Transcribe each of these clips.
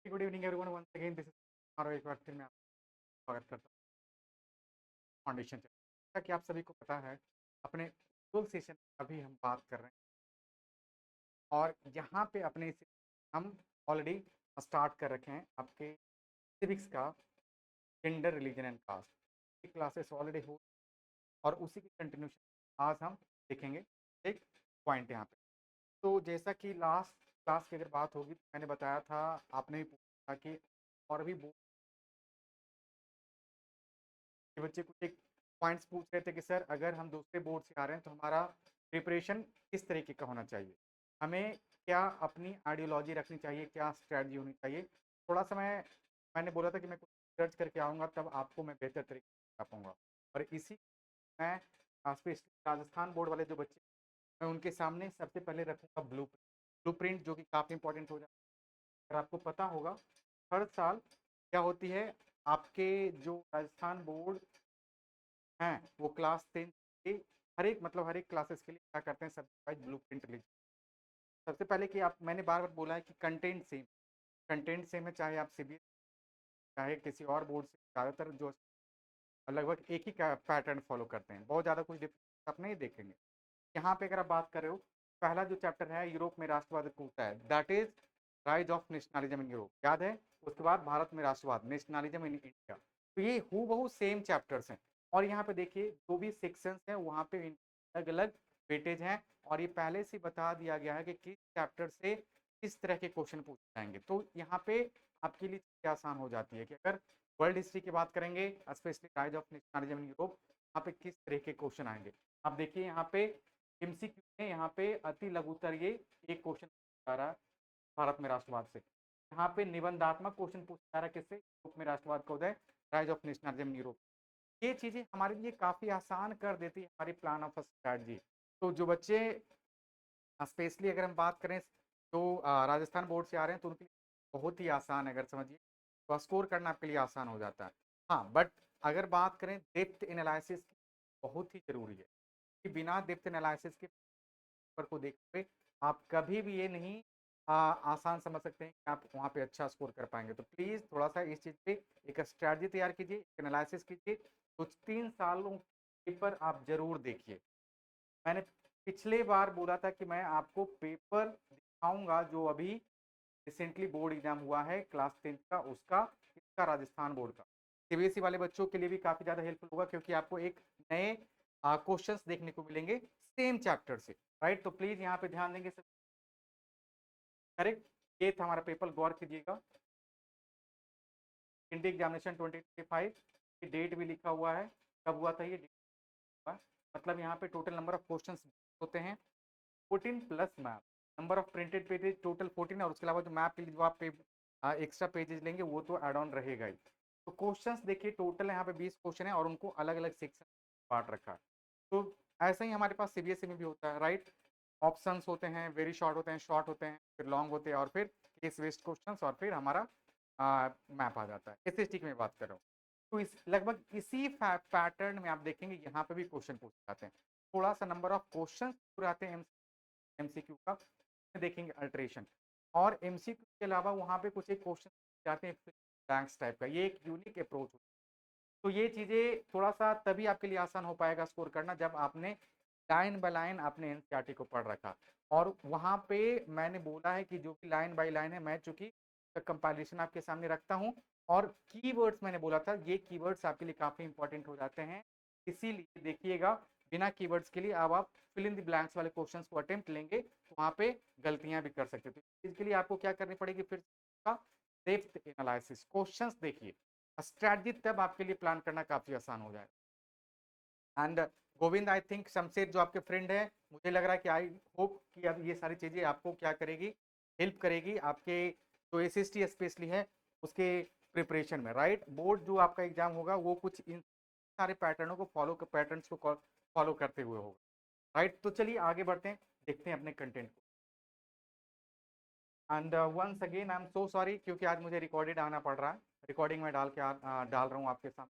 Good evening everyone, once again this is और एक बार फिर मैं आपका स्वागत करता हूँ फाउंडेशन चैनल। जैसा कि आप सभी को पता है, अपने स्कूल सेशन अभी हम बात कर रहे हैं और यहाँ पे अपने हम ऑलरेडी स्टार्ट कर रखे हैं आपके सिविक्स का जेंडर रिलीजन एंड कास्ट की क्लासेस ऑलरेडी हो और उसी की कंटिन्यूशन आज हम देखेंगे एक पॉइंट यहाँ पे। तो जैसा कि लास्ट क्लास की अगर बात होगी तो मैंने बताया था, आपने भी पूछा था कि और भी कि बच्चे कुछ एक पॉइंट्स पूछ रहे थे कि सर अगर हम दूसरे बोर्ड से आ रहे हैं तो हमारा प्रिपरेशन किस तरीके का होना चाहिए, हमें क्या अपनी आइडियोलॉजी रखनी चाहिए, क्या स्ट्रैटी होनी चाहिए। थोड़ा सा मैंने बोला था कि मैं कुछ सर्च करके आऊँगा तब आपको मैं बेहतर तरीके से बता पाऊँगा। और इसी मैं स्पेशली राजस्थान बोर्ड वाले जो बच्चे, मैं उनके सामने सबसे पहले रखूँगा ब्लू प्रिंट जो कि काफ़ी इंपॉर्टेंट हो जाता है। अगर आपको पता होगा हर साल क्या होती है, आपके जो राजस्थान बोर्ड हैं वो क्लास 10 के हर एक क्लासेस के लिए क्या करते हैं, सबसे वाइज ब्लू प्रिंट रिलीज। सबसे पहले कि आप, मैंने बार बार बोला है कि कंटेंट सेम है, चाहे आप सीबीएसई चाहे किसी और बोर्ड से, ज़्यादातर जो लगभग एक ही पैटर्न फॉलो करते हैं, बहुत ज़्यादा कुछ डिफरेंस आप नहीं देखेंगे। यहाँ पे अगर आप बात कर रहे हो, पहला जो चैप्टर है यूरोप में राष्ट्रवाद कूदता है, that is rise of nationalism in Europe, याद है। उसके बाद भारत में राष्ट्रवाद, नेशनलिज्म इन इंडिया। तो ये हु बहु सेम चैप्टर्स हैं। और यहाँ पे देखिए जो भी सेक्शंस हैं वहाँ पे अलग अलग वेटेज हैं, और ये पहले से बता दिया गया है कि किस चैप्टर से किस तरह के क्वेश्चन पूछे जाएंगे। तो यहाँ पे आपके लिए चीज़ें आसान हो जाती है कि अगर वर्ल्ड हिस्ट्री की बात करेंगे, specially rise of nationalism in Europe, यहाँ पे किस तरह के क्वेश्चन आएंगे। आप देखिए यहाँ पे एमसीक्यू में यहाँ पे अति लघुतर ये एक क्वेश्चन पूछा जा रहा है भारत में राष्ट्रवाद से। यहाँ पे निबंधात्मक क्वेश्चन पूछा जा रहा है किससे, यूरोप में राष्ट्रवाद का उदय, राइज ऑफ नेशनलिज्म यूरोप। ये चीजें हमारे लिए काफी आसान कर देती है हमारी प्लान ऑफ स्ट्रैटेजी। तो जो बच्चे स्पेशली अगर हम बात करें तो राजस्थान बोर्ड से आ रहे हैं तो उनके लिए बहुत ही आसान है, अगर समझिए तो स्कोर करना आपके लिए आसान हो जाता है। हाँ, बट अगर बात करें डेप्थ एनालिसिस की, बहुत ही जरूरी है कि बिना डेप्थ एनालिसिस के पेपर को देखते हुए आप कभी भी ये नहीं आसान समझ सकते हैं कि आप वहाँ पे अच्छा स्कोर कर पाएंगे। तो प्लीज़ थोड़ा सा इस चीज़ पे एक स्ट्रैटेजी तैयार कीजिए, एनालिसिस कीजिए, कुछ 3 सालों पेपर आप जरूर देखिए। मैंने पिछले बार बोला था कि मैं आपको पेपर दिखाऊंगा जो अभी रिसेंटली बोर्ड एग्जाम हुआ है क्लास 10 का, उसका इसका राजस्थान बोर्ड का। सीबीएसई वाले बच्चों के लिए भी काफ़ी ज़्यादा हेल्पफुल होगा क्योंकि आपको एक नए क्वेश्चंस देखने को मिलेंगे सेम चैप्टर से, राइट। तो प्लीज़ यहाँ पे ध्यान देंगे सब, करेक्ट। ये था हमारा पेपर, गौर कीजिएगा। इंडी एग्जामिनेशन 2025 की डेट भी लिखा हुआ है, कब हुआ था ये, मतलब यहाँ पे टोटल नंबर ऑफ क्वेश्चन होते हैं 14 plus map, number of printed pages total 14, और उसके अलावा जो मैप के लिए जो आप एक्स्ट्रा पेजेज लेंगे वो तो एड ऑन रहेगा ही। तो क्वेश्चंस देखिए टोटल यहाँ पे 20 क्वेश्चन है और उनको अलग अलग सेक्शन बांट रखा है। तो ऐसा ही हमारे पास सीबीएसई में भी होता है, राइट। ऑप्शंस होते हैं, वेरी शॉर्ट होते हैं, शॉर्ट होते हैं, फिर लॉन्ग होते हैं, और फिर केस बेस्ड क्वेश्चंस, और फिर हमारा मैप आ जाता है। एसएसटी की मैं बात कर रहा हूँ। तो इस लगभग इसी पैटर्न में आप देखेंगे यहाँ पे भी क्वेश्चन पूछे जाते हैं। थोड़ा सा नंबर ऑफ क्वेश्चन पूरे आते हैं एमसीक्यू का, देखेंगे अल्ट्रेशन, और एमसीक्यू के अलावा वहाँ पे कुछ एक क्वेश्चन जाते हैं ब्लैंक्स टाइप का, ये एक यूनिक अप्रोच। तो ये चीज़ें थोड़ा सा तभी आपके लिए आसान हो पाएगा स्कोर करना जब आपने लाइन बाय लाइन अपने एनसीईआरटी को पढ़ रखा। और वहाँ पे मैंने बोला है कि जो कि लाइन बाय लाइन है, मैं चूंकि कंपाइलेशन आपके सामने रखता हूँ, और कीवर्ड्स मैंने बोला था, ये कीवर्ड्स आपके लिए काफ़ी इंपॉर्टेंट हो जाते हैं। इसीलिए देखिएगा, बिना कीवर्ड्स के लिए अब आप फिल इन द ब्लैंक्स वाले क्वेश्चंस को अटेम्प्ट लेंगे तो वहाँ पे गलतियां भी कर सकते थे। इसके लिए आपको क्या करनी पड़ेगी, फिर डेप्थ एनालिसिस, क्वेश्चंस देखिए, स्ट्रैटेजी तब आपके लिए प्लान करना काफी आसान हो जाएगा। And Govind, I think Shamsher जो आपके फ्रेंड है, मुझे लग रहा है कि आई होप कि अब ये सारी चीजें आपको क्या करेगी, हेल्प करेगी आपके जो एसएसटी स्पेशली है उसके प्रिपरेशन में, राइट। बोर्ड जो आपका एग्जाम होगा वो कुछ इन सारे पैटर्नों को पैटर्न्स को फॉलो करते हुए होगा, राइट। तो चलिए आगे बढ़ते हैं, देखते हैं अपने कंटेंट को। And once again I am so sorry क्योंकि आज मुझे रिकॉर्डेड आना पड़ रहा है, रिकॉर्डिंग में डाल रहा हूँ आपके साथ,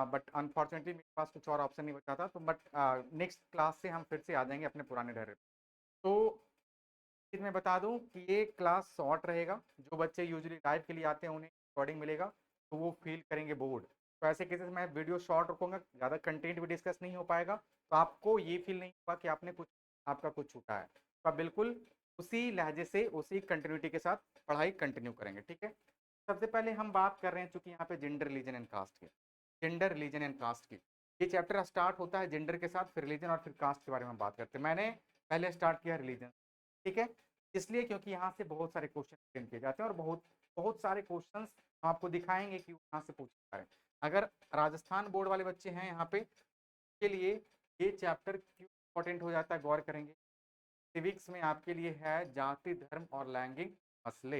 बट अनफॉर्चुनेटली मेरे पास कुछ और ऑप्शन नहीं बचा था। तो बट नेक्स्ट क्लास से हम फिर से आ जाएंगे अपने पुराने ढर्रे। तो चीज़ मैं बता दूं कि ये क्लास शॉर्ट रहेगा, जो बच्चे यूजुअली लाइव के लिए आते हैं उन्हें रिकॉर्डिंग मिलेगा, तो वो फील करेंगे बोर्ड। तो ऐसे केसेस में वीडियो शॉर्ट रखूंगा, ज़्यादा कंटेंट भी डिस्कस नहीं हो पाएगा, तो आपको ये फील नहीं होगा कि आपने कुछ आपका कुछ छूटा है। तो आप बिल्कुल उसी लहजे से उसी कंटिन्यूटी के साथ पढ़ाई कंटिन्यू करेंगे, ठीक है। सबसे पहले हम बात कर रहे हैं चूंकि यहाँ पे जेंडर, रिलीजन एंड कास्ट की, जेंडर, रिलीजन एंड कास्ट की। ये चैप्टर स्टार्ट होता है जेंडर के साथ, फिर रिलीजन और फिर कास्ट के बारे में बात करते हैं। मैंने पहले स्टार्ट किया रिलीजन, ठीक है, इसलिए क्योंकि यहाँ से बहुत सारे क्वेश्चन अटेम्प्ट किए जाते हैं और बहुत बहुत सारे क्वेश्चन हम आपको दिखाएंगे कि यहाँ से पूछे जा रहे हैं। अगर राजस्थान बोर्ड वाले बच्चे हैं यहाँ पे, के लिए ये चैप्टर क्यों इंपॉर्टेंट हो जाता है, गौर करेंगे। सिविक्स में आपके लिए है जाति, धर्म और लैंगिक मसले,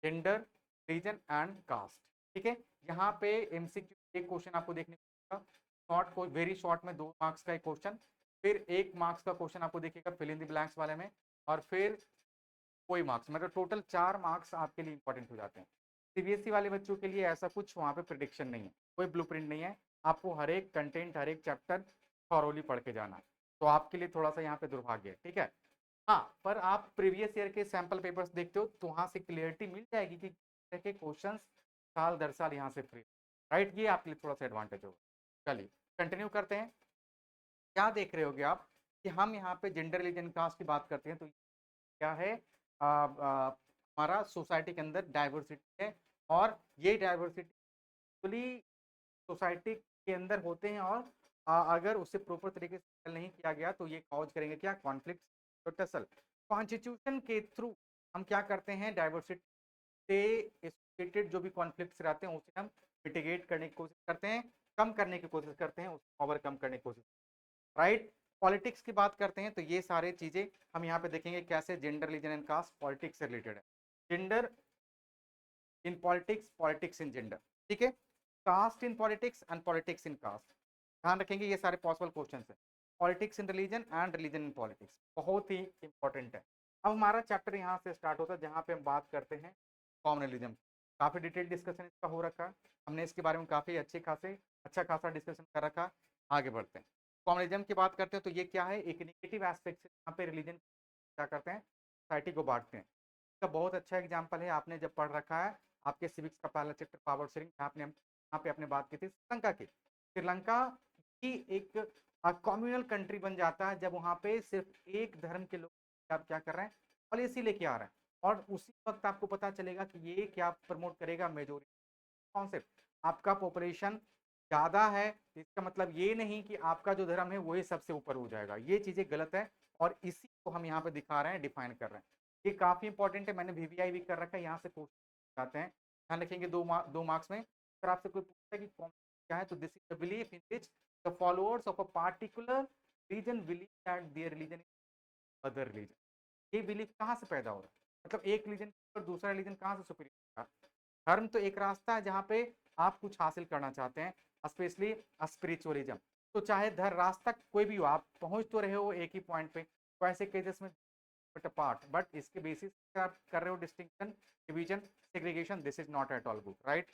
जेंडर, रीजन एंड कास्ट, ठीक है। यहाँ पे एमसीक्यू एक क्वेश्चन आपको देखने को मिलेगा, शॉर्ट को वेरी शॉर्ट में 2 मार्क्स का एक क्वेश्चन, फिर 1 मार्क्स का क्वेश्चन आपको देखिएगा फिल इन द ब्लैंक्स वाले में, और फिर कोई मार्क्स, मतलब टोटल 4 मार्क्स आपके लिए इंपॉर्टेंट हो जाते हैं। सीबीएसई वाले बच्चों के लिए ऐसा कुछ वहाँ पे प्रिडिक्शन नहीं है, कोई ब्लूप्रिंट नहीं है, आपको हर एक कंटेंट, हर एक चैप्टर थॉरोली पढ़ के जाना है। तो आपके लिए थोड़ा सा यहाँ पे दुर्भाग्य है, ठीक है। हाँ, पर आप प्रीवियस ईयर के सैंपल पेपर्स देखते हो तो वहाँ से क्लियरिटी मिल जाएगी कि के क्वेश्चन साल दर साल यहाँ से फ्री, राइट। ये आपके लिए थोड़ा सा एडवांटेज होगा। चलिए कंटिन्यू करते हैं। क्या देख रहे होगे आप कि हम यहाँ पे जेंडर, रिलीजन, कास्ट की बात करते हैं, तो क्या है, हमारा सोसाइटी के अंदर डाइवर्सिटी है, और ये डाइवर्सिटी सोसाइटी के अंदर होते हैं, और अगर उसे प्रॉपर तरीके से handle नहीं किया गया तो ये कॉज करेंगे क्या, कॉन्फ्लिक्ट। तो टसल कॉन्स्टिट्यूशन के थ्रू हम क्या करते हैं, डाइवर्सिटी से एसोसिएटेड जो भी कॉन्फ्लिक्ट्स रहते हैं उसे हम मिटिगेट करने की कोशिश करते हैं, कम करने की कोशिश करते हैं, उसे ओवरकम करने की कोशिश, राइट। पॉलिटिक्स की बात करते हैं तो ये सारे चीजें हम यहाँ पे देखेंगे कैसे gender, religion and caste politics से रिलेटेड है। Gender in politics, politics in gender, ठीक है। Caste in politics and politics in caste, ध्यान रखेंगे ये सारे पॉसिबल क्वेश्चन है। Politics in religion and religion in politics बहुत ही इंपॉर्टेंट है। अब हमारा चैप्टर यहाँ से स्टार्ट होता है जहाँ पे हम बात करते हैं कॉम्युनलिज्म। काफी डिटेल डिस्कशन इसका हो रखा है, हमने इसके बारे में काफी अच्छा खासा डिस्कशन कर रखा। आगे बढ़ते हैं, कॉम्युनलिज्म की बात करते हैं तो ये क्या है, एक निगेटिव एस्पेक्ट से यहाँ पे रिलीजन क्या करते हैं, सोसाइटी को बांटते हैं। इसका बहुत अच्छा एग्जाम्पल है, आपने जब पढ़ रखा है आपके सिविक्स का पहला चैप्टर पावर शेयरिंग, आपने यहाँ पे अपने बात की थी श्रीलंका की। श्रीलंका की एक कम्युनल कंट्री बन जाता है जब वहाँ पे सिर्फ एक धर्म के लोग आप क्या कर रहे हैं, पॉलिसी लेके आ रहे हैं, और उसी वक्त आपको पता चलेगा कि ये क्या प्रमोट करेगा, मेजोरिटी कॉन्सेप्ट। आपका पॉपुलेशन ज़्यादा है, इसका मतलब ये नहीं कि आपका जो धर्म है वही सबसे ऊपर हो जाएगा, ये चीज़ें गलत है, और इसी को हम यहाँ पे दिखा रहे हैं, डिफाइन कर रहे हैं। ये काफ़ी इंपॉर्टेंट है, मैंने वीवीआई भी कर रखा है, यहाँ से क्वेश्चन आते हैं, ध्यान रखेंगे 2 मार्क्स में। अगर आपसे कोई पूछता है कि क्या है, तो this is the belief in which the followers of a particular religion believe that their religion is other religion. ये बिलीफ कहाँ से पैदा हो रहा है, मतलब एक रिलीजन पर दूसरा रिलीजन कहाँ से सुपीरियर। धर्म तो एक रास्ता है जहाँ पे आप कुछ हासिल करना चाहते हैं, स्पेशली स्पिरिचुअलिज्म। तो चाहे धर रास्ता कोई भी हो, आप पहुंच तो रहे हो एक ही पॉइंट पे, तो ऐसे केसेस में पार्ट, बट इसके बेसिस पे आप कर रहे हो distinction, division, segregation, this is not at all good, right.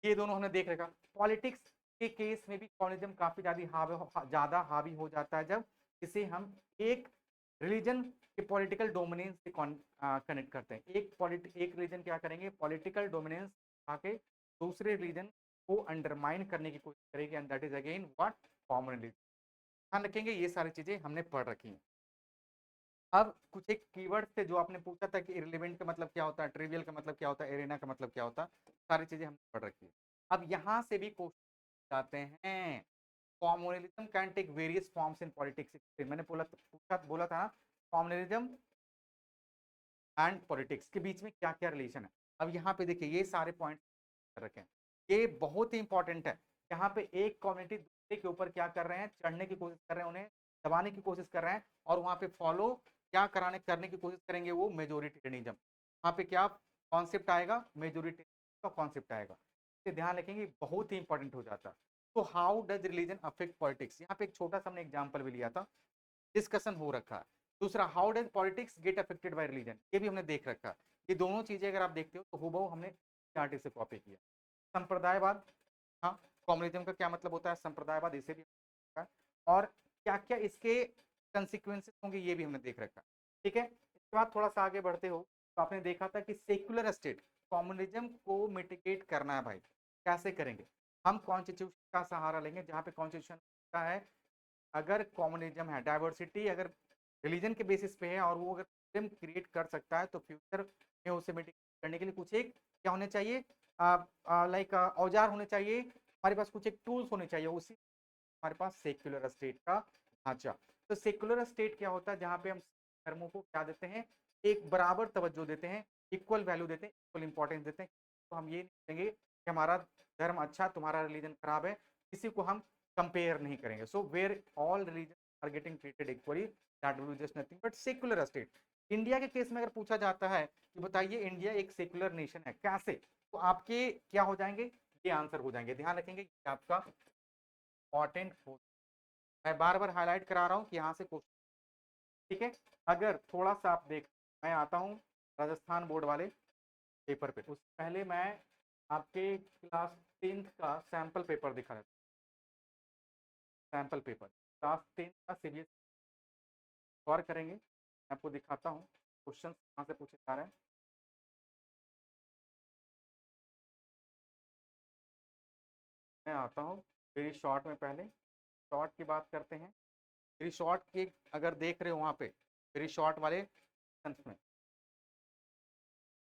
ये दोनों हमने देख रखा। पॉलिटिक्स के केस में भी कम्युनिज्म काफी ज्यादा हावी हो जाता है जब इसे हम एक रिलीजन के पॉलिटिकल डोमिनेंस से कनेक्ट करते हैं। एक रिलीजन क्या करेंगे, पॉलिटिकल डोमिनेंस आके दूसरे रिलीजन को अंडरमाइन करने की कोशिश करेगी, and that is again what, communalism. ध्यान रखेंगे ये सारी चीजें हमने पढ़ रखी हैं। अब कुछ एक कीवर्ड थे जो आपने पूछा था कि इररिलेवेंट का मतलब क्या होता है, ट्रिवियल का मतलब क्या होता है, एरेना का मतलब क्या होता है, सारी चीजें हमने पढ़ रखी है। अब यहाँ से भी क्वेश्चन आते हैं, communalism can take various forms in politics. मैंने बोला था कॉम्युनलिज्म एंड पॉलिटिक्स के बीच में क्या क्या रिलेशन है। अब यहाँ पे देखिए ये सारे पॉइंट रखें, ये बहुत ही इंपॉर्टेंट है। यहाँ पे एक कम्युनिटी दूसरे के ऊपर क्या कर रहे हैं, चढ़ने की कोशिश कर रहे हैं, उन्हें दबाने की कोशिश कर रहे हैं, और वहां पे फॉलो क्या करने की कोशिश करेंगे, वो मेजोरिटेरियनिज्म। वहां पे क्या कॉन्सेप्ट आएगा, मेजोरिटी का कॉन्सेप्ट आएगा। इसे ध्यान रखेंगे, बहुत ही इंपॉर्टेंट हो जाता है। तो how does religion affect politics, यहाँ पे एक छोटा सा हमने एग्जाम्पल भी लिया था, डिस्कशन हो रखा है। दूसरा, how does politics get affected by religion, ये भी हमने देख रखा है। ये दोनों चीजें अगर आप देखते हो तो हूबहू हमने आर्टिस्ट से कॉपी किया। संप्रदायवाद, हाँ, कम्युनिज्म का क्या मतलब होता है, संप्रदायवाद, इसे भी, और क्या क्या इसके कंसिक्वेंसेस होंगे ये भी हमने देख रखा है। ठीक है। इसके बाद थोड़ा सा आगे बढ़ते हो तो आपने देखा था कि सेक्युलर स्टेट कम्युनिज्म को मिटिगेट करना है भाई, कैसे करेंगे? हम कॉन्स्टिट्यूशन का सहारा लेंगे, जहाँ पे कॉन्स्टिट्यूशन का है अगर कम्युनिज्म है, डाइवर्सिटी अगर रिलीजन के बेसिस पे है और वो अगर क्रिएट कर सकता है तो फ्यूचर में उसे मिटिगेट करने के लिए कुछ एक क्या होने चाहिए, लाइक औजार होने चाहिए हमारे पास, कुछ एक टूल्स होने चाहिए, उसी हमारे पास सेक्युलर स्टेट का ढांचा। तो सेक्युलर स्टेट क्या होता है, जहां पे हम धर्मों को क्या देते हैं, एक बराबर तवज्जो देते हैं, इक्वल वैल्यू देते हैं, इक्वल इंपॉर्टेंस देते हैं। तो हम ये नहीं कहेंगे कि हमारा धर्म अच्छा तुम्हारा रिलीजन खराब है, किसी को हम कंपेयर नहीं करेंगे। So where all religion are getting treated equally, that will be just nothing but secular state. India के केस में अगर पूछा जाता है कि बताइए इंडिया एक सेक्युलर नेशन है कैसे, तो आपके क्या हो जाएंगे, ये आंसर हो जाएंगे। ध्यान रखेंगे कि आपका इंपॉर्टेंट, मैं बार बार हाईलाइट करा रहा हूँ कि यहाँ से क्वेश्चन, ठीक है। अगर थोड़ा सा आप देख, मैं आता हूँ राजस्थान बोर्ड वाले पेपर पे, उससे पहले मैं आपके क्लास 10th का सैंपल पेपर दिखा देता हूँ। सैंपल पेपर क्लास 10th का सीरियस गौर करेंगे, मैं आपको दिखाता हूँ क्वेश्चन कहाँ से पूछे जा रहे हैं। मैं आता हूँ वेरी शॉर्ट में, पहले शॉर्ट की बात करते हैं। वेरी शॉर्ट की अगर देख रहे हो वहाँ पे वेरी शॉर्ट वाले में,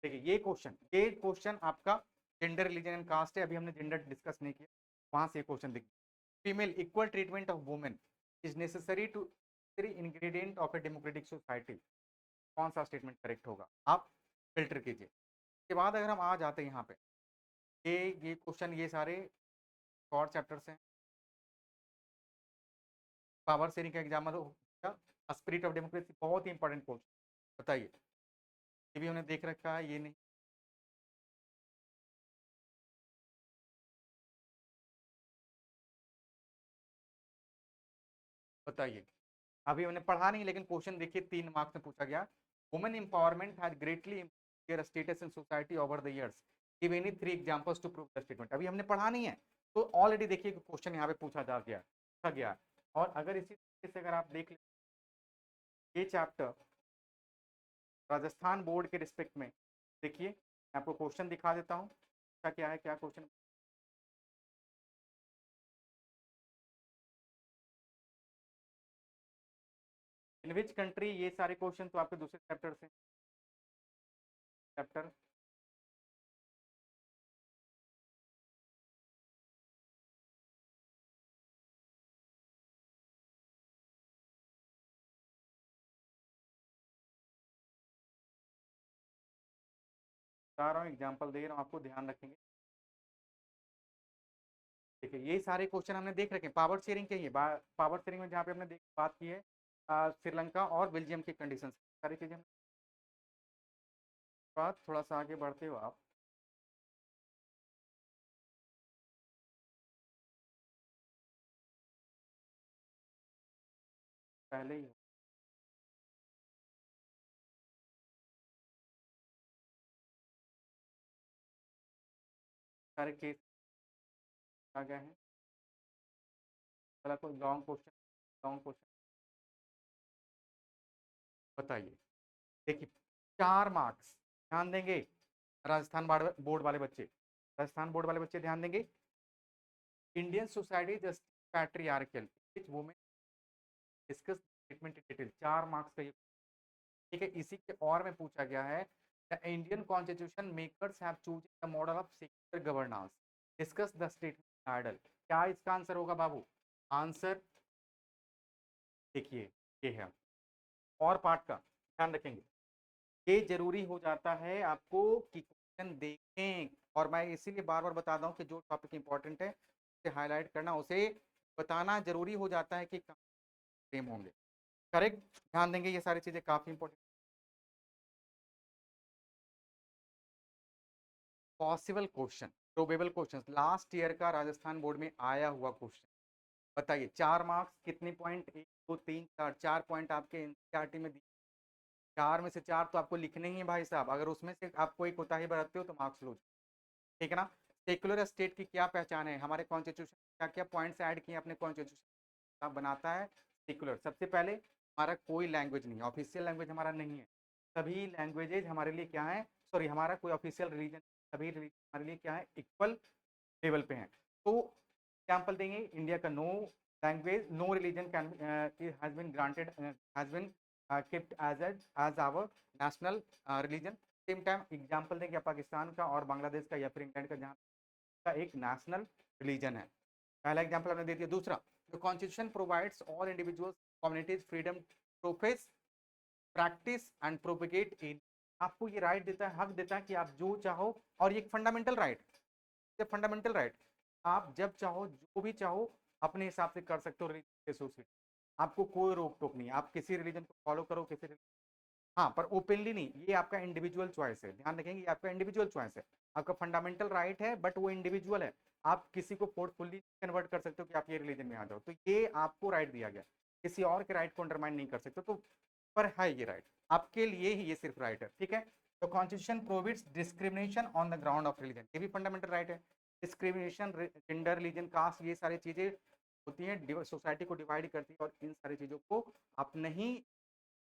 देखिए ये क्वेश्चन आपका जेंडर रिलीजन एंड कास्ट है, अभी हमने जेंडर डिस्कस नहीं किया, वहां से क्वेश्चन देखिए। Female equal treatment of women is necessary to ingredient of a democratic society, कौन सा स्टेटमेंट करेक्ट होगा, आप फिल्टर कीजिए। इसके बाद अगर हम आ जाते हैं यहाँ पे, ये क्वेश्चन ये सारे शॉर्ट चैप्टर्स हैं। पावर शेयरिंग का एग्जाम्पल हो, स्पिरिट ऑफ डेमोक्रेसी बहुत ही इंपॉर्टेंट क्वेश्चन, बताइए ये भी उन्हें देख रखा है, ये नहीं बताइए। अभी हमने पढ़ा नहीं लेकिन क्वेश्चन देखिए 3 मार्क्स में पूछा गया। Women empowerment has greatly improved their status in society over the years, give any 3 examples to prove the statement. अभी हमने पढ़ा नहीं है तो ऑलरेडी देखिए क्वेश्चन यहाँ पे पूछा गया। और अगर इसी तरीके से अगर आप देख ले ये चैप्टर राजस्थान बोर्ड के रिस्पेक्ट में, देखिए मैं आपको क्वेश्चन दिखा देता हूँ क्या है, क्या क्वेश्चन। इन विच कंट्री, ये सारे क्वेश्चन तो आपके दूसरे चैप्टर से, चैप्टर बता रहा हूँ, एग्जाम्पल दे रहा हूँ आपको, ध्यान रखेंगे। देखिए ये सारे क्वेश्चन हमने देख रखे हैं पावर शेयरिंग के ही, पावर शेयरिंग में जहाँ पे हमने बात की है श्रीलंका और बेल्जियम की कंडीशन, सारी चीजें बात थोड़ा सा आगे बढ़ते हो आप, पहले ही सारे केस आ गए हैं। चला कोई लॉन्ग क्वेश्चन बताइए। देखिए 4 मार्क्स, ध्यान देंगे राजस्थान बोर्ड वाले बच्चे, राजस्थान बोर्ड वाले बच्चे ध्यान देंगे। Indian society just patriarchal which women discuss treatment in detail, 4 marks का ये, ठीक है। इसी के और में पूछा गया है the Indian constitution makers have chosen the model of secular governance, discuss the statement ideal, क्या इसका आंसर होगा बाबू? आंसर देखिए ये है, और पार्ट का ध्यान रखेंगे, ये जरूरी हो जाता है आपको कि क्वेश्चन देखें, और मैं इसीलिए बार बार बता रहा हूँ कि जो टॉपिक इंपॉर्टेंट है उसे हाईलाइट करना, उसे बताना जरूरी हो जाता है कि सेम होंगे, करेक्ट। ध्यान देंगे ये सारी चीजें काफी important. Possible question, probable question, last year का राजस्थान बोर्ड में आया हुआ क्वेश्चन, बताइए 4 मार्क्स कितने पॉइंट, 1 2 3 4, 4 पॉइंट आपके एनसीईआरटी में दिए, 4 में से 4 तो आपको लिखने ही है भाई साहब, अगर उसमें से आप कोई कोताही बरतते हो तो मार्क्स लो, ठीक है ना। सेक्युलर स्टेट की क्या पहचान है, हमारे कॉन्स्टिट्यूशन क्या क्या पॉइंट्स ऐड किए अपने कॉन्स्टिट्यूशन बनाता है सेक्युलर, सबसे पहले हमारा कोई लैंग्वेज नहीं है, ऑफिशियल लैंग्वेज हमारा नहीं है। सभी लैंग्वेजेज हमारे लिए क्या है, सॉरी हमारा कोई ऑफिशियल रिलीजन, सभी रिलीजन हमारे लिए क्या है, इक्वल लेवल पे हैं। तो एग्जाम्पल देंगे, इंडिया का no language, no religion can has been granted, has been kept as our national religion। Same time example देंगे पाकिस्तान का और बांग्लादेश का या फिर इंग्लैंड का, जहाँ का एक नेशनल रिलीजन है। पहला एग्जाम्पल हमने दे दिया। दूसरा, the constitution provides all individuals communities freedom profess practice and propagate in. आपको ये राइट देता है, हक देता है कि आप जो चाहो, और ये फंडामेंटल राइट, ये फंडामेंटल राइट, आप जब चाहो जो भी चाहो अपने हिसाब से कर सकते हो रिलीजन एसोसिएट। आपको कोई रोक टोक नहीं, आप किसी रिलीजन को फॉलो करो, किसी हाँ, पर ओपनली नहीं, ये आपका इंडिविजुअल चॉइस है, ध्यान रखेंगे, ये आपका इंडिविजुअल चॉइस है, आपका फंडामेंटल राइट है, बट वो इंडिविजुअल है। आप किसी को फोर्सफुली कन्वर्ट कर सकते हो कि आप ये रिलीजन में आ जाओ, तो ये आपको राइट दिया गया, किसी और के राइट को अंडरमाइन नहीं कर सकते। तो पर है ये राइट आपके लिए ही, ये सिर्फ राइट है, ठीक है। तो constitution prohibits discrimination on the ground of religion, ये भी फंडामेंटल राइट है। डिस्क्रिमिनेशन, जेंडर, रिलीजन, कास्ट, ये सारी चीजें होती हैं, सोसाइटी को डिवाइड करती है, और इन सारी चीजों को आप नहीं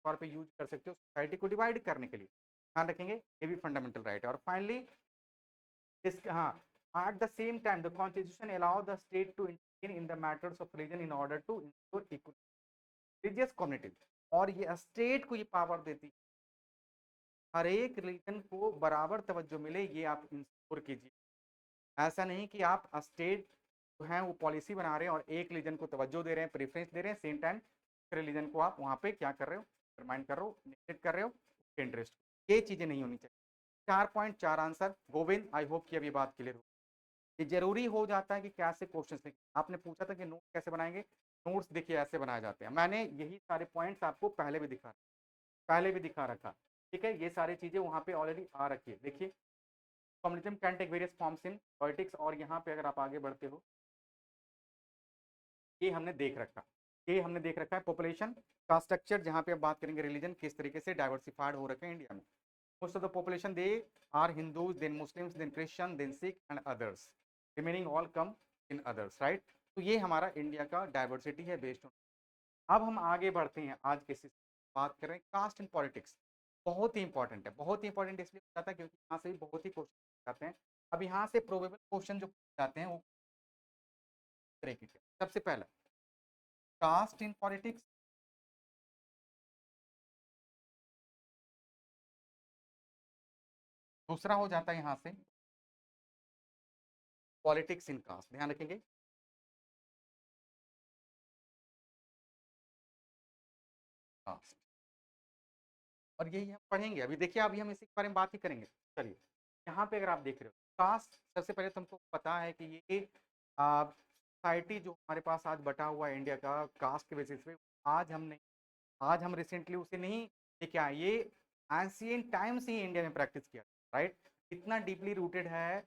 तौर पे यूज कर सकते हो सोसाइटी को डिवाइड करने के लिए, ध्यान रखेंगे, ये भी फंडामेंटल राइट है। और फाइनली हाँ, at the same time the constitution allow the state to intervene in the matters of religion in order to ensure equal religious communities। और ये स्टेट को ये पावर देती है, हर एक रिलीजन को बराबर तवज्जो मिले, ये आप इंश्योर कीजिए। ऐसा नहीं कि आप स्टेट जो है वो पॉलिसी बना रहे हैं और एक रिलीजन को तवज्जो दे रहे हैं, प्रेफरेंस दे रहे हैं, सेम टाइम रिलीजन को आप वहाँ पे क्या कर रहे हो, रिमाइंड कर रहे हो, नेगलेक्ट कर रहे हो इंटरेस्ट। ये चीजें नहीं होनी चाहिए। 4.4 आंसर। गोविंद, आई होप कि अभी बात क्लियर हो। ये जरूरी हो जाता है कि कैसे क्वेश्चंस लिखें। आपने पूछा था कि नोट कैसे बनाएंगे, नोट्स देखिए ऐसे बनाए जाते हैं। मैंने यही सारे पॉइंट्स आपको पहले भी दिखा रखा, ठीक है। ये सारी चीजें वहाँ पे ऑलरेडी आ रखी है, देखिए। Communism can take various forms in politics, और यहाँ पे अगर आप आगे बढ़ते हो, ये हमने देख रखा, ये हमने देख रखा है पॉपुलेशन का स्ट्रक्चर, जहाँ पे अब बात करेंगे रिलीजन किस तरीके से डाइवर्सिफाइड हो रखे हैं इंडिया में। Most of the population they are Hindus, then Muslims, then Christian, then Sikh and others, remaining all come in others, right. तो ये हमारा इंडिया का डाइवर्सिटी है बेस्ड ऑन। अब हम आगे बढ़ते हैं, आज के बात कर रहे हैं कास्ट इन पॉलिटिक्स। बहुत ही इंपॉर्टेंट है, बहुत ही इंपॉर्टेंट इसलिए होता है क्योंकि यहाँ से भी बहुत ही क्वेश्चन आते हैं। अब यहाँ से प्रोबेबल क्वेश्चन जो आते हैं वो तरीके के, सबसे पहला कास्ट इन पॉलिटिक्स, दूसरा हो जाता है यहाँ से पॉलिटिक्स इन कास्ट, ध्यान रखेंगे। कास्ट, और यही हम पढ़ेंगे अभी, देखिए अभी हम इसी के बारे में बात ही करेंगे। चलिए, यहाँ पे अगर आप देख रहे हो कास्ट, सबसे पहले तुमको पता है कि ये सोसाइटी जो हमारे पास आज बटा हुआ है इंडिया का कास्ट के बेसिस पे, आज हम नहीं, आज हम रिसेंटली उसे नहीं लेके आए, ये एंशियंट टाइम से ही इंडिया में प्रैक्टिस किया, राइट। इतना डीपली रूटेड है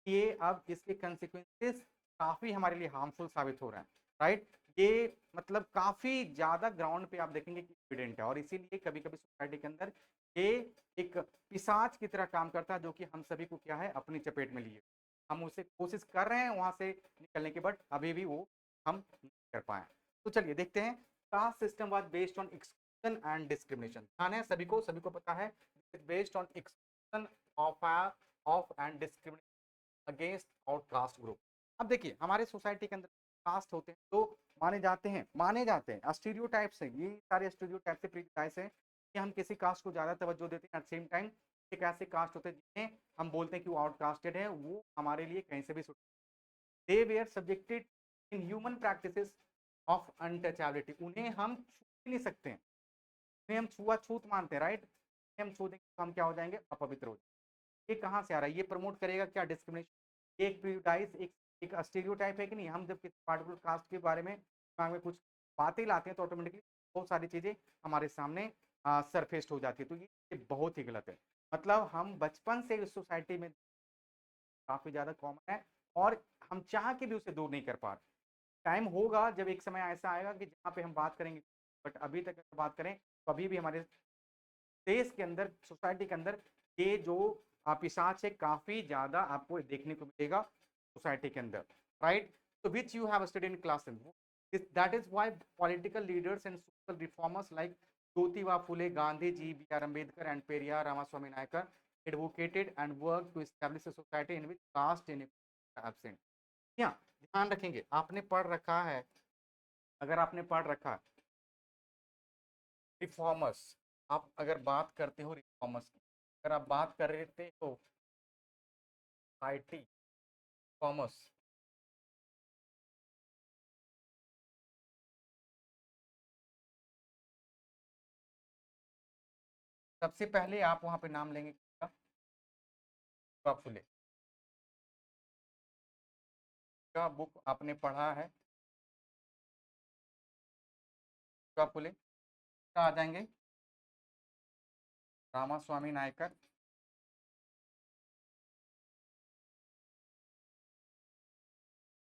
कि ये अब इसके कंसिक्वेंसेस काफ़ी हमारे लिए हार्मफुल साबित हो रहे हैं, राइट। ये मतलब काफ़ी ज़्यादा ग्राउंड पे आप देखेंगे कि एविडेंट है, और इसीलिए कभी कभी सोसाइटी के अंदर ये एक पिशाच की तरह काम करता है, जो कि हम सभी को क्या है अपनी चपेट में लिए। हम उसे कोशिश कर रहे हैं वहाँ से निकलने की, बट अभी भी वो हम नहीं कर पाए। तो चलिए देखते हैं। Caste system was based on exclusion and discrimination, ध्यान है सभी को पता है, based on exclusion of and discrimination against outcast group. अब देखिए हमारे सोसाइटी के अंदर कास्ट होते हैं जो माने जाते हैं स्टीरियोटाइप्स हैं, ये सारे स्टीरियोटाइप से प्रीजुडाइज है कि हम किसी कास्ट को ज़्यादा तवज्जो देते हैं। एट सेम टाइम एक ऐसे कास्ट होते हैं जिन्हें हम बोलते हैं कि वो आउटकास्टेड है, वो हमारे लिए कहीं से भी they were subjected inhuman practices of untouchability, उन्हें हम छू नहीं सकते हैं, उन्हें हम छुआछूत मानते हैं, राइट। हम छू देंगे तो हम क्या हो जाएंगे, अपवित्र हो जाएंगे। ये कहाँ से आ रहा है, ये प्रमोट करेगा क्या, डिस्क्रिमिनेशन। एक प्रिजुडाइज, एक स्टीरियोटाइप है कि नहीं। हम जब किसी पार्टिकुलर कास्ट के बारे में दिमाग में कुछ बातें लाते हैं तो ऑटोमेटिकली बहुत सारी चीज़ें हमारे सामने सरफेस्ड हो जाती है। तो ये बहुत ही गलत है, मतलब हम बचपन से इस सोसाइटी में काफ़ी ज़्यादा कॉमन है, और हम चाह के भी उसे दूर नहीं कर पा रहे। टाइम होगा जब एक समय ऐसा आएगा कि जहाँ पे हम बात करेंगे, बट अभी तक अगर बात करें तो अभी भी हमारे देश के अंदर, सोसाइटी के अंदर ये जो पिशाच है काफ़ी ज़्यादा आपको देखने को मिलेगा सोसाइटी के अंदर, राइट। तो which you have study in class, That is why political leaders and social reformers like Jyotiba Phule, Gandhi ji, B.R. Ambedkar and Periyar Ramaswamy Naicker advocated and worked to establish a society in which caste inequality is absent. या ध्यान रखेंगे, आपने पढ़ रखा है, अगर आपने पढ़ रखा रिफॉर्मर्स, आप अगर बात करते हो रिफॉर्मर्स की, अगर आप बात कर रहे थे तो सोसाइटी कॉमर्स, सबसे पहले आप वहां पे नाम लेंगे फुले का बुक आपने पढ़ा है, फुले आ जाएंगे रामास्वामी नायकर,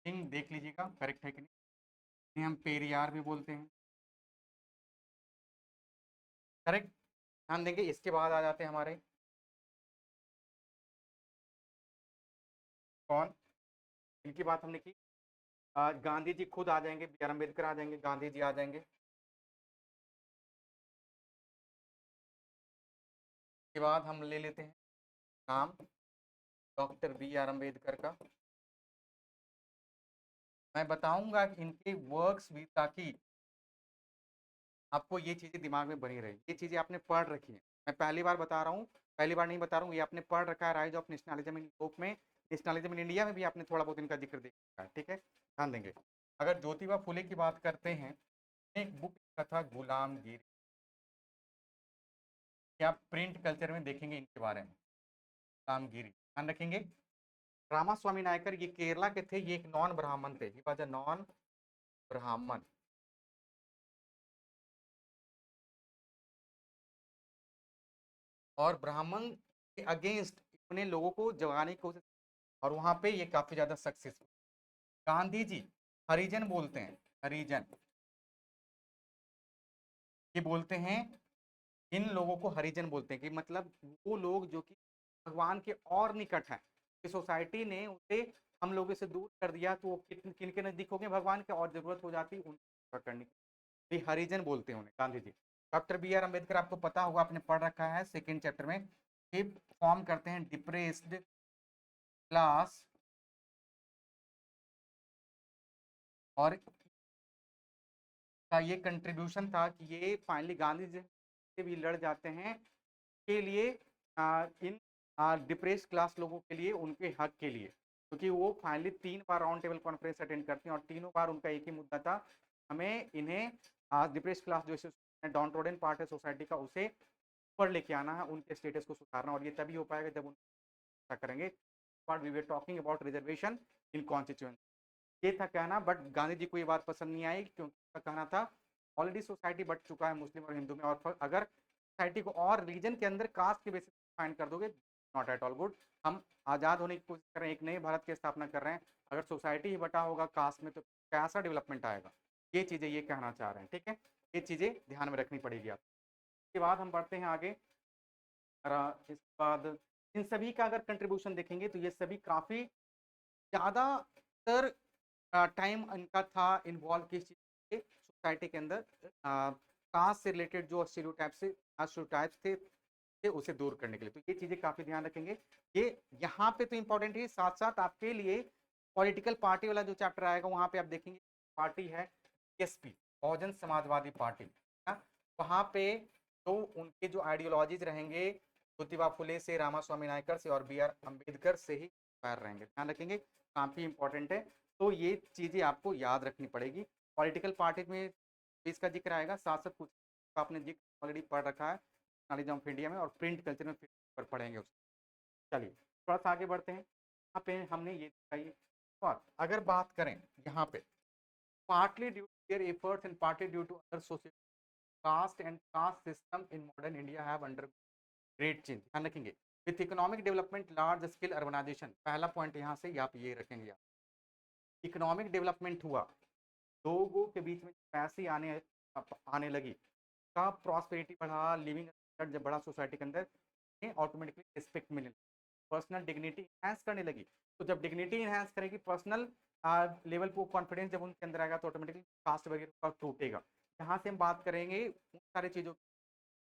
देख लीजिएगा करेक्ट है कि नहीं, हम पेरियार भी बोलते हैं, करेक्ट, ध्यान देंगे। इसके बाद आ जाते हैं हमारे कौन, इनकी बात हमने की, गांधी जी खुद आ जाएंगे, बी आर अम्बेडकर आ जाएंगे, गांधी जी आ जाएंगे। के बाद हम ले लेते हैं नाम डॉक्टर बी आर अम्बेडकर का। मैं बताऊंगा इनके वर्क्स भी, ताकि आपको ये चीज़ें दिमाग में बनी रही, ये चीज़ें आपने पढ़ रखी है, मैं पहली बार बता रहा हूँ, पहली बार नहीं बता रहा हूँ, ये आपने पढ़ रखा है rise of nationalism in Europe में, नेशनलिज्म इन इंडिया में भी आपने थोड़ा बहुत इनका जिक्र देखा है, ठीक है, ध्यान देंगे। अगर ज्योतिबा फुले की बात करते हैं, एक बुक लिखा था गुलामगिरी, आप प्रिंट कल्चर में देखेंगे इनके बारे में, गुलामगिरी, ध्यान रखेंगे। रामास्वामी नायकर ये केरला के थे, ये एक नॉन ब्राह्मण थे, नॉन ब्राह्मण, और ब्राह्मण के अगेंस्ट इतने लोगों को जगाने की कोशिश, और वहां पे ये काफी ज्यादा सक्सेसफुल। गांधी जी हरिजन बोलते हैं, हरिजन, ये बोलते हैं, इन लोगों को हरिजन बोलते हैं, कि मतलब वो लोग जो कि भगवान के और निकट हैं, कि सोसाइटी ने उसे हम लोगों से दूर कर दिया, तो वो किन के नजदीक हो गए भगवान के, और जरूरत हो जाती उनको करने की, हरिजन बोलते हैं उन्हें Gandhi ji. Doctor B are Ambedkar आपको पता होगा, आपने पढ़ रखा है सेकेंड चैप्टर में, ये फॉर्म करते हैं डिप्रेस्ड क्लास, और का ये कंट्रीब्यूशन था कि ये फाइनली गांधी जी से भी लड़ जाते हैं के लिए, इन डिप्रेस क्लास लोगों के लिए, उनके हक के लिए, क्योंकि वो फाइनली 3 बार राउंड टेबल कॉन्फ्रेंस अटेंड करते हैं, और तीनों बार उनका एक ही मुद्दा था, हमें इन्हें डिप्रेस क्लास जो डाउन ट्रोडन पार्ट है सोसाइटी का, उसे ऊपर लेके आना है, उनके स्टेटस को सुधारना, और ये तभी हो पाएगा जब उन करेंगे। But we were talking about reservation in constituency, ये था कहना, बट गांधी जी को ये बात पसंद नहीं आई, क्योंकि उनका कहना था ऑलरेडी सोसाइटी बढ़ चुका है मुस्लिम और हिंदू में, और अगर सोसाइटी को और रीजन के अंदर कास्ट के बेसिस फाइंड कर दोगे, नॉट एट ऑल गुड। हम आज़ाद होने की कोशिश कर रहे हैं, एक नए भारत की स्थापना कर रहे हैं, अगर सोसाइटी ही बटा होगा कास्ट में, तो कैसा डेवलपमेंट आएगा, ये चीज़ें ये कहना चाह रहे हैं, ठीक है, ये चीज़ें ध्यान में रखनी पड़ेगी आप। इसके बाद हम बढ़ते हैं आगे, इसके बाद इन सभी का अगर कंट्रीब्यूशन देखेंगे, तो ये सभी काफ़ी ज़्यादातर टाइम इनका था इन्वॉल्व किस चीज़ के, सोसाइटी के अंदर कास्ट से रिलेटेड जो स्टीरियोटाइप्स थे उसे दूर करने के लिए, तो ये चीज़ें काफ़ी ध्यान रखेंगे। ये यहाँ पे तो इंपॉर्टेंट है, साथ साथ आपके लिए पॉलिटिकल पार्टी वाला जो चैप्टर आएगा, वहाँ पे आप देखेंगे पार्टी है बीएसपी, बहुजन समाजवादी पार्टी, वहाँ पे तो उनके जो आइडियोलॉजीज रहेंगे, ज्योतिबा फुले से, रामास्वामी नायकर से और बी आर अम्बेडकर से ही पैर रहेंगे, ध्यान रखेंगे, काफ़ी इंपॉर्टेंट है, तो ये चीज़ें आपको याद रखनी पड़ेगी। पॉलिटिकल पार्टी में इसका जिक्र आएगा, साथ साथ कुछ आपने जिक्र ऑलरेडी पढ़ रखा है नॉलेज ऑफ इंडिया में, और प्रिंट कल्चर में फिर पढ़ेंगे उसको। चलिए थोड़ा सा आगे बढ़ते हैं, यहाँ पे हमने ये दिखाई, और अगर बात करें यहाँ पे, partly due to their efforts and partly due to other social, caste and caste system in modern India have under great change, ध्यान रखेंगे। With economic development, large scale urbanisation, पहला पॉइंट यहाँ से आप ये रखेंगे, आप इकोनॉमिक डेवलपमेंट हुआ, लोगों के बीच में पैसे आने लगी, का प्रॉस्पेरिटी बढ़ा, लिविंग जब बड़ा सोसाइटी के अंदर, ऑटोमेटिकली रिस्पेक्ट मिलने, पर्सनल डिग्निटी इनहेंस करने लगी। तो जब डिग्निटी इनहेंस करेगी, पर्सनल लेवल को कॉन्फिडेंस जब उनके अंदर आएगा, तो ऑटोमेटिकली कास्ट वगैरह का टूटेगा। यहाँ से हम बात करेंगे उन सारी चीज़ों की।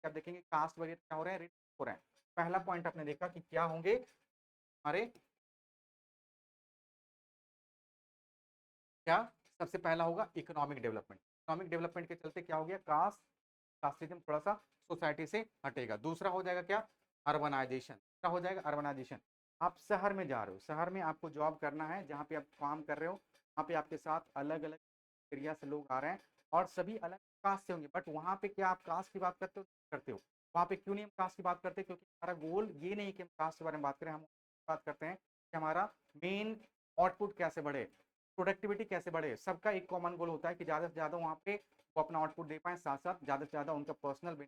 आप देखेंगे कास्ट वगैरह क्या हो रहा है, रिड्यूस हो रहा है। पहला पॉइंट आपने देखा कि क्या होंगे हमारे, क्या सबसे पहला होगा इकोनॉमिक डेवलपमेंट। इकोनॉमिक डेवलपमेंट के चलते क्या हो गया, कास्टिज्म थोड़ा सा सोसाइटी से हटेगा। दूसरा हो जाएगा क्या, अर्बनाइजेशन। क्या हो जाएगा, अर्बनाइजेशन। आप शहर में जा रहे हो, शहर में आपको जॉब करना है, जहाँ पे आप काम कर रहे हो वहाँ पे आपके साथ अलग अलग एरिया से लोग आ रहे हैं और सभी अलग कास्ट से होंगे। बट वहाँ पे क्या आप कास्ट की बात करते हो? वहाँ पे क्यों नहीं हम कास्ट की बात करते? क्योंकि हमारा गोल ये नहीं कि हम कास्ट के बारे में बात करें, हम बात करते हैं कि हमारा मेन आउटपुट कैसे बढ़े, प्रोडक्टिविटी कैसे बढ़े। सबका एक कॉमन गोल होता है कि ज़्यादा से ज़्यादा वहाँ पे वो अपना आउटपुट दे पाएँ, साथ साथ ज़्यादा से ज़्यादा उनका पर्सनल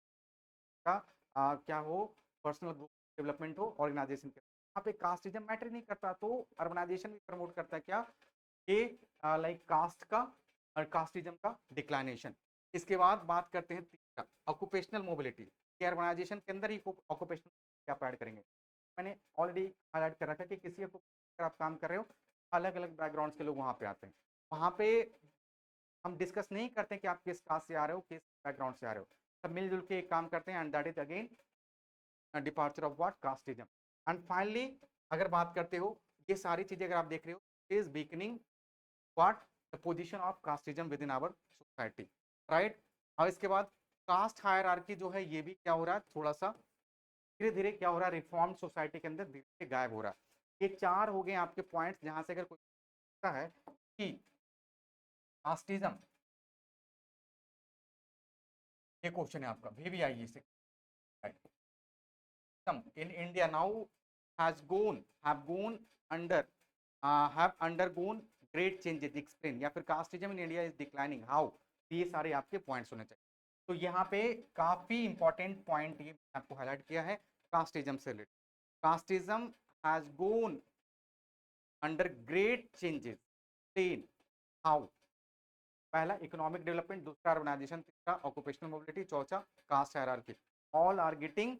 का क्या हो, पर्सनल डेवलपमेंट हो ऑर्गेनाइजेशन के। वहाँ पे कास्टिज्म मैटर नहीं करता। तो अर्बनाइजेशन भी प्रमोट करता है क्या, ये लाइक कास्ट का और कास्टिज्म का डिक्लाइनेशन। इसके बाद बात करते हैं तीसरा, ऑक्यूपेशनल मोबिलिटी। अर्बनाइजेशन के अंदर ही ऑक्यूपेशनल क्या ऐड करेंगे, मैंने ऑलरेडी हाईलाइट कर रखा है कि किसी को आप काम कर रहे हो, अलग अलग बैकग्राउंड के लोग वहाँ पे आते हैं। वहाँ पे हम डिस्कस नहीं करते कि आप किस कास्ट से आ रहे हो, किस बैकग्राउंड से आ रहे हो, सब मिलजुल के एक काम करते हैं। And that is again departure of what, casteism. And finally अगर बात करते हो, ये सारी चीजें अगर आप देख रहे हो, is weakening what, the position of casteism within our society, right. और इसके बाद कास्ट हायरार्की जो है, ये भी क्या हो रहा है, थोड़ा सा धीरे धीरे क्या हो रहा है, रिफॉर्म सोसाइटी के अंदर धीरे धीरे गायब हो रहा है। ये चार हो गए आपके पॉइंट्स, जहां से अगर कोई पूछता है कि कास्टिज्म, ये क्वेश्चन है आपका VVIE से, in India now has gone have gone under have undergone great changes, explain, या फिर casteism in India is declining how, ये सारे आपके पॉइंट्स होने चाहिए। तो यहाँ पे काफी इंपॉर्टेंट पॉइंट ये आपको हाईलाइट किया है कास्टिज्म से रिलेटेड। Casteism has gone under great changes, explain how. पहला इकोनॉमिक डेवलपमेंट, दूसरा अर्बनाइजेशन, तीसरा ऑक्यूपेशनल मोबिलिटी, चौथा caste hierarchy. All are getting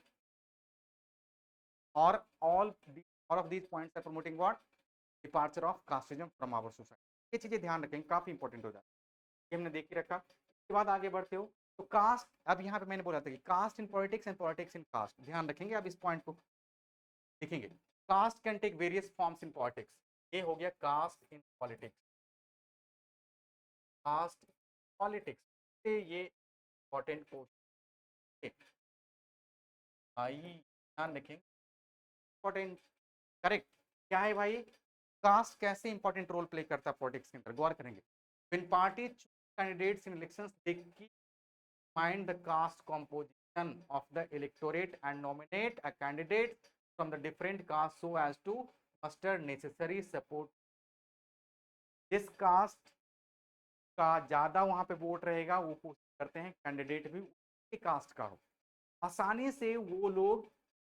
or all of these points are promoting what, departure of casteism from our society। ये चीजें ध्यान रखेंगे, काफी important हो जाता है, ये हमने देख ही रखा। इसके बाद आगे बढ़ते हो तो कास्ट, अब यहाँ पे मैंने बोला था कि caste in politics and politics in caste, ध्यान रखेंगे। अब इस पॉइंट को देखेंगे, caste can take various forms in politics. ये हो गया caste in politics, caste politics, ये इंपॉर्टेंट क्वेश्चन आई, ध्यान रखेंगे, इंपॉर्टेंट, करेक्ट। क्या है भाई, कास्ट कैसे इंपॉर्टेंट रोल प्ले करता है पॉलिटिक्स के अंदर, गौर करेंगे। When party choose candidates in elections, they keep mind the caste composition of the electorate and nominate a candidate from the different caste so as to muster necessary support. जिस caste का ज्यादा वहां पे vote रहेगा, वो कोशिश करते हैं कैंडिडेट भी उसी कास्ट का हो, आसानी से वो लोग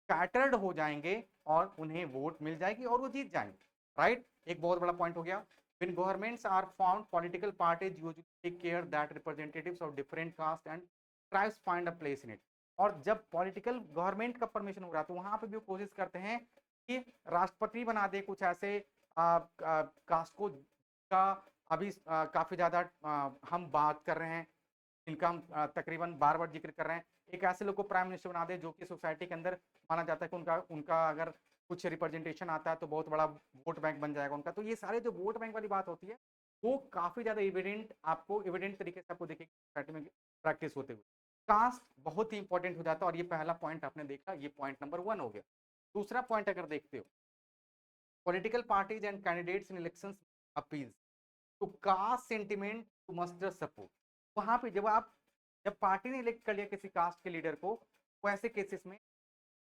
स्कैटर्ड हो जाएंगे और उन्हें वोट मिल जाएगी और वो जीत जाएंगे, राइट। एक बहुत बड़ा पॉइंट हो गया। When governments are formed, political parties usually take care that representatives of different caste and tribes find a place in it। और जब पॉलिटिकल गवर्नमेंट का परमिशन हो रहा है, तो वहां पे भी कोशिश करते हैं कि राष्ट्रपति बना दे कुछ ऐसे कास्ट को का अभी काफी ज्यादा हम बात कर रहे हैं, इनका हम तकरीबन बार बार जिक्र कर रहे हैं। एक ऐसे लोग को प्राइम मिनिस्टर बना दे जो कि सोसाइटी के अंदर माना जाता है कि उनका उनका अगर कुछ रिप्रेजेंटेशन आता है तो बहुत बड़ा वोट बैंक बन जाएगा उनका। तो ये सारे जो वोट बैंक वाली बात होती है, वो काफी ज्यादा एविडेंट, आपको एविडेंट तरीके से आपको देखेगी सोसाइटी में प्रैक्टिस होते हुए। कास्ट बहुत ही इंपॉर्टेंट हो जाता है, और ये पहला पॉइंट आपने देखा, ये पॉइंट नंबर 1 हो गया। दूसरा पॉइंट अगर देखते हो, political parties and candidates in elections appeals to caste sentiment to muster support. वहां पे जब पार्टी ने इलेक्ट कर लिया किसी कास्ट के लीडर को, वो ऐसे केसेस में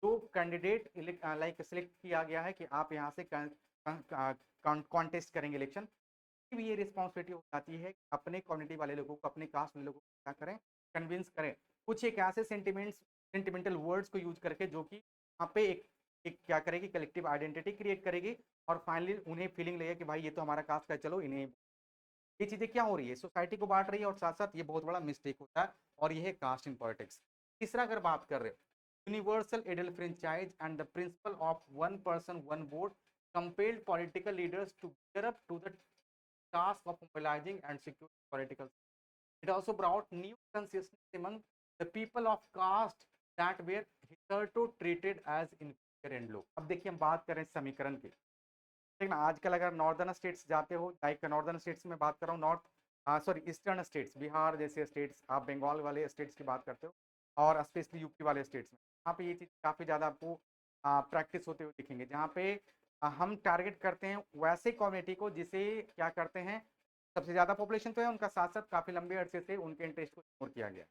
जो कैंडिडेट लाइक सिलेक्ट किया गया है कि आप यहाँ से कॉन्टेस्ट करेंगे इलेक्शन, भी ये रिस्पॉन्सिबिलिटी हो जाती है अपने कम्युनिटी वाले लोगों को, अपने कास्ट वाले लोगों को क्या करें, कन्विंस करें कुछ एक ऐसे सेंटिमेंटल वर्ड्स को यूज करके, जो कि वहाँ पे एक क्या करेगी, कलेक्टिव आइडेंटिटी क्रिएट करेगी, और फाइनली उन्हें फीलिंग लगेगा कि भाई ये तो हमारा कास्ट का, चलो इन्हें। ये चीजें क्या हो रही है, सोसाइटी को बांट रही है, और साथ साथ ये बहुत बड़ा मिस्टेक होता है, और ये है कास्ट इन पॉलिटिक्स। तीसरा अगर बात कर रहे हो universal adult franchise and the principle of one person one vote compelled political leaders to gear up to the task of mobilizing and securing political. It also brought new consciousness among the people of caste that were hitherto treated as inferior and low. अब देखिए हम बात करें समीकरण की, ठीक ना। आजकल अगर नॉर्दर्न स्टेट्स जाते हो, लाइक नॉर्दर्न स्टेट्स में बात कर रहा हूँ, north sorry eastern states, Bihar जैसे स्टेट्स, आप बंगाल वाले स्टेट्स की बात करते हो, और स्पेशली यूपी वाले स्टेट्स में, यहाँ पे ये चीज़ काफ़ी ज़्यादा आपको प्रैक्टिस होते हुए दिखेंगे, जहाँ पे हम टारगेट करते हैं वैसे कम्युनिटी को जिसे क्या करते हैं, सबसे ज़्यादा पॉपुलेशन तो है उनका, साथ साथ काफ़ी लंबे अरसे से उनके इंटरेस्ट को इग्नोर किया गया,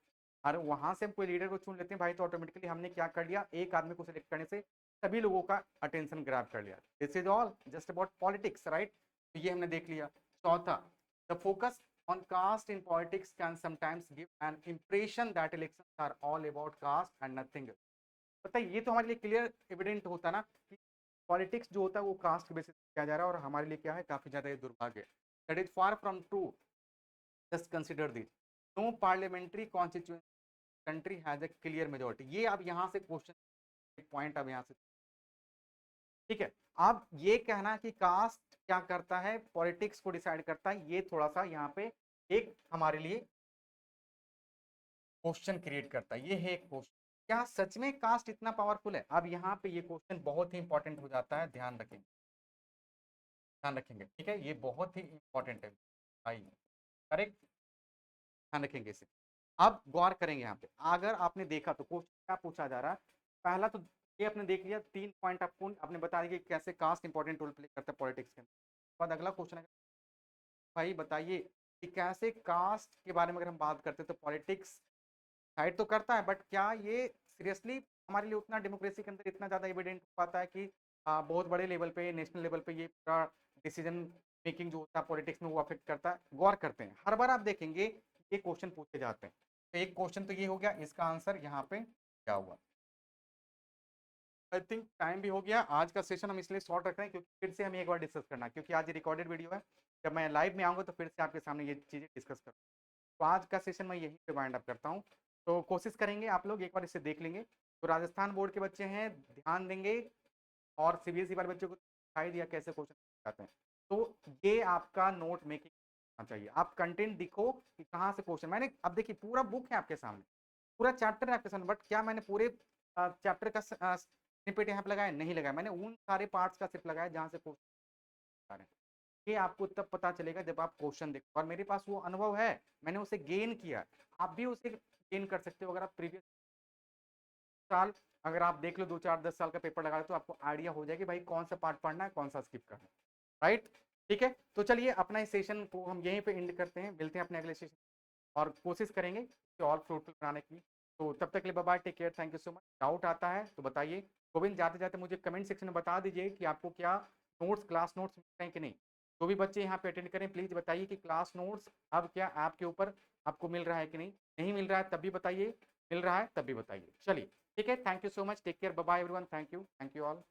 और वहाँ से हम कोई लीडर को चुन लेते हैं भाई, तो ऑटोमेटिकली हमने क्या कर लिया, एक आदमी को सिलेक्ट करने से सभी लोगों का अटेंशन ग्रैब कर लिया। This is all just about politics, right. तो ये हमने देख लिया। चौथा, the focus on caste in politics can sometimes give an impression that elections are all about caste and nothing else. पता है, ये तो हमारे लिए क्लियर एविडेंट होता ना कि पॉलिटिक्स जो होता है वो कास्ट के बेसिस किया जा रहा है, और हमारे लिए क्या है, काफी ज्यादा ये दुर्भाग्य। That is far from true. Just consider this, no parliamentary constituency country has a clear majority. ये अब यहाँ से क्वेश्चन पॉइंट अब यहाँ से, ठीक है। अब ये कहना कि कास्ट क्या करता है, पॉलिटिक्स को डिसाइड करता है, ये थोड़ा सा यहाँ पे एक हमारे लिए क्वेश्चन क्रिएट करता है। ये है एक क्वेश्चन, क्या सच में कास्ट इतना पावरफुल है? अब यहाँ पे ये क्वेश्चन बहुत ही इंपॉर्टेंट हो जाता है, ध्यान रखेंगे, ध्यान रखेंगे, ठीक है, ये बहुत ही इंपॉर्टेंट है भाई, करेक्ट, ध्यान रखेंगे इसे। अब गौर करेंगे यहाँ पे, अगर आपने देखा तो क्वेश्चन क्या पूछा जा रहा है। पहला तो ये आपने देख लिया, 3 पॉइंट आपको आपने बता दिया कि कैसे कास्ट इंपॉर्टेंट रोल प्ले करता है पॉलिटिक्स के अंदर। बाद अगला क्वेश्चन है, भाई बताइए कि कैसे कास्ट के बारे में अगर हम बात करते हैं तो पॉलिटिक्स साइड तो करता है, बट क्या ये सीरियसली हमारे लिए उतना डेमोक्रेसी के अंदर इतना ज़्यादा एविडेंट हो पाता है कि बहुत बड़े लेवल पे, नेशनल लेवल पे ये पूरा डिसीजन मेकिंग जो होता है पॉलिटिक्स में वो अफेक्ट करता है? गौर करते हैं, हर बार आप देखेंगे ये क्वेश्चन पूछे जाते हैं। तो एक क्वेश्चन तो ये हो गया, इसका आंसर यहाँ पे क्या हुआ। आई थिंक टाइम भी हो गया, आज का सेशन हम इसलिए शॉर्ट रख रहे हैं क्योंकि फिर से हमें एक बार डिस्कस करना है, क्योंकि आज रिकॉर्डेड वीडियो है, जब मैं लाइव में आऊँगा तो फिर से आपके सामने ये चीज़ें डिस्कस करूँ। तो आज का सेशन मैं यहीं पे वाइंड अप करता हूँ। तो कोशिश करेंगे आप लोग एक बार इसे देख लेंगे। तो राजस्थान बोर्ड के बच्चे हैं, ध्यान देंगे, और सीबीएसई वाले बच्चों को दिखाई दिया कैसे क्वेश्चन आते हैं। तो ये आपका नोट मेकिंग होना चाहिए, आप कंटेंट दिखो कि कहाँ से क्वेश्चन, मैंने अब देखिए पूरा बुक है आपके सामने, पूरा चैप्टर है आपके सामने, बट क्या मैंने पूरे चैप्टर का स्निपेट यहाँ पे लगाया? नहीं लगाया, मैंने उन सारे पार्ट्स का सिर्फ लगाया जहाँ से क्वेश्चन आ रहे हैं। ये आपको तब पता चलेगा जब आप क्वेश्चन देखो, और मेरे पास वो अनुभव है, मैंने उसे गेन किया, आप भी उसे गेन कर सकते हो। अगर आप प्रीवियस साल अगर आप देख लो, 2 4 10 साल का पेपर लगा तो आपको आइडिया हो जाएगी भाई कौन सा पार्ट पढ़ना है, कौन सा स्किप करना है, राइट। ठीक है, तो चलिए अपना इस सेशन को हम यहीं पे एंड करते हैं, मिलते हैं अपने अगले सेशन, और कोशिश करेंगे और फ्रूटफुल बनाने की। तो तब तक के लिए bye bye, take care, thank you so much. Doubt आता है तो बताइए। गोविंद, जाते जाते मुझे कमेंट सेक्शन में बता दीजिए कि आपको क्या नोट्स, क्लास नोट्स मिलते हैं कि नहीं। जो भी बच्चे यहाँ पे अटेंड करें प्लीज़ बताइए कि क्लास नोट्स अब क्या ऐप के ऊपर आपको मिल रहा है कि नहीं। नहीं मिल रहा है तब भी बताइए, मिल रहा है तब भी बताइए। चलिए ठीक है, thank you so much, take care, bye bye everyone, thank you all.